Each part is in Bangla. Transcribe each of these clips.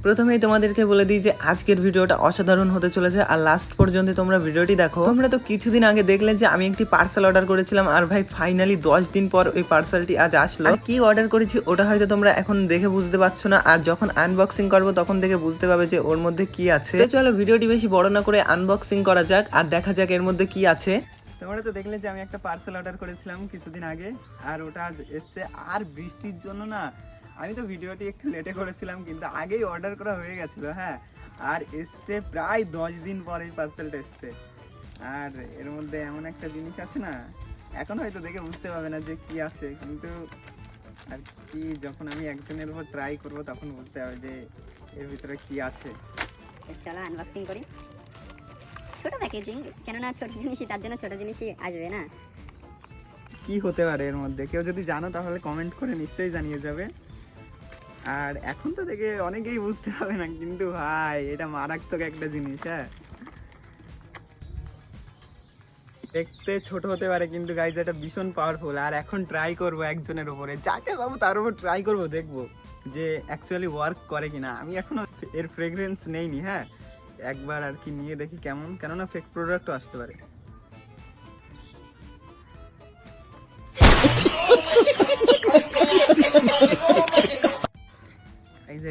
প্রথমেই তোমাদেরকে বলে দিই যে আজকের ভিডিওটা অসাধারণ হতে চলেছে আর লাস্ট পর্যন্ত তোমরা ভিডিওটি দেখো। তোমরা তো কিছুদিন আগে দেখলে যে আমি একটি পার্সেল অর্ডার করেছিলাম আর ভাই ফাইনালি 10 দিন পর ওই পার্সেলটি আজ আসলো। আর কি অর্ডার করেছি ওটা হয়তো তোমরা এখন দেখে বুঝতে পারছো না, আর যখন আনবক্সিং করবো তখন থেকে বুঝতে পারবে যে ওর মধ্যে কি আছে। তো চলো ভিডিওটি বেশি বড় না করে আনবক্সিং করা যাক আর দেখা যাক এর মধ্যে কি আছে। তোমরা তো দেখলে যে আমি একটা পার্সেল অর্ডার করেছিলাম কিছুদিন আগে আর ওটা আজ এসছে। আর বৃষ্টির জন্য না আমি তো ভিডিওটি একটু লেটে করেছিলাম কিন্তু আগেই অর্ডার করা হয়ে গেছিলো। হ্যাঁ, আর এসছে প্রায় 10 দিন পর এই পার্সেলটা এসছে। আর এর মধ্যে এমন একটা জিনিস আছে না, এখন হয়তো দেখে বুঝতে পারবে না যে কি আছে, কিন্তু আর কি যখন আমি একজনের উপর ট্রাই করব তখন বুঝতে হবে যে এর ভিতরে কি আছে। চলো আনবক্সিং করি। ছোট প্যাকেজিং, কেননা ছোট জিনিসই, তার জন্য ছোট জিনিসই আসবে না। কি হতে পারে এর মধ্যে, কেউ যদি জানো তাহলে কমেন্ট করে নিশ্চয়ই জানিয়ে যাবে। আর এখন তো দেখে অনেকেই বুঝতে পারবে না, কিন্তু ভাই এটা মারাত্মক একটা জিনিস। হ্যাঁ, দেখতে ছোট হতে পারে কিন্তু গাইজ এটা ভীষণ পাওয়ারফুল। আর এখন ট্রাই করব একজনের উপরে, যাকে পাবো তার উপর ট্রাই করব, দেখবো যে অ্যাকচুয়ালি ওয়ার্ক করে কিনা। আমি এখনো এর ফ্রেগরেন্স নেইনি। হ্যাঁ, একবার আর কি নিয়ে দেখি কেমন, কেননা ফেক প্রোডাক্টও আসতে পারে।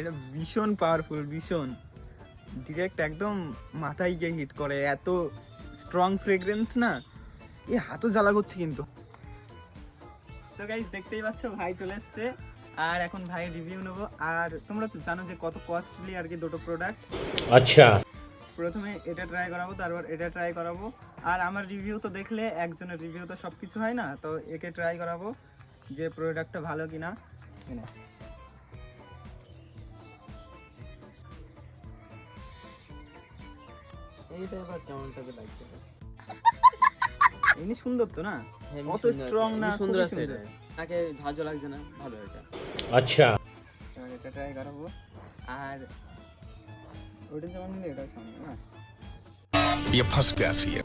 এটা ভীষণ পাওয়ারফুল, ভীষণ ডিরেক্ট একদম মাথায় গিয়ে হিট করে, এত স্ট্রং ফ্রেগরেন্স না, এ হাতও জ্বালা করছে কিন্তু। তো গাইস দেখতেই পাচ্ছ ভাই চলে এসছে আর এখন ভাইয়ের রিভিউ নেবো। আর তোমরা তো জানো যে কত কস্টলি আর কি দুটো প্রোডাক্ট। আচ্ছা, প্রথমে এটা ট্রাই করাবো, তারপর এটা ট্রাই করাবো। আর আমার রিভিউ তো দেখলে, একজনের রিভিউ তো সব কিছু হয় না, তো একে ট্রাই করাবো যে প্রোডাক্টটা ভালো কিনা। এইটা আবার কেমনটাকে লাগছে, এমনি সুন্দর তো না, কত স্ট্রং না, সুন্দর আছে। এটা তাকে ঝাঁঝও লাগছে না, ভালো এটা। আচ্ছা, এটা ট্রাই করাবো। আর ওটা যেমন নিলে এটা সঙ্গে না, ये फंस गया सी है।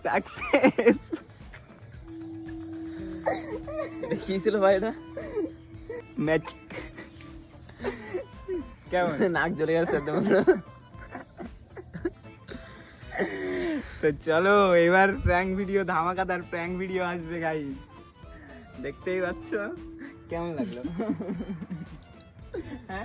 সাকসেস। এটা কি ছিল ভাই? এটা ম্যাজিক। কেমন নাক জ্বলে গেছে একদম। তো চলো এবার প্র্যাঙ্ক ভিডিও, ধামাকাদার প্র্যাঙ্ক ভিডিও আসবে গাইস, দেখতেই পাচ্ছ। কেমন লাগলো? হ্যাঁ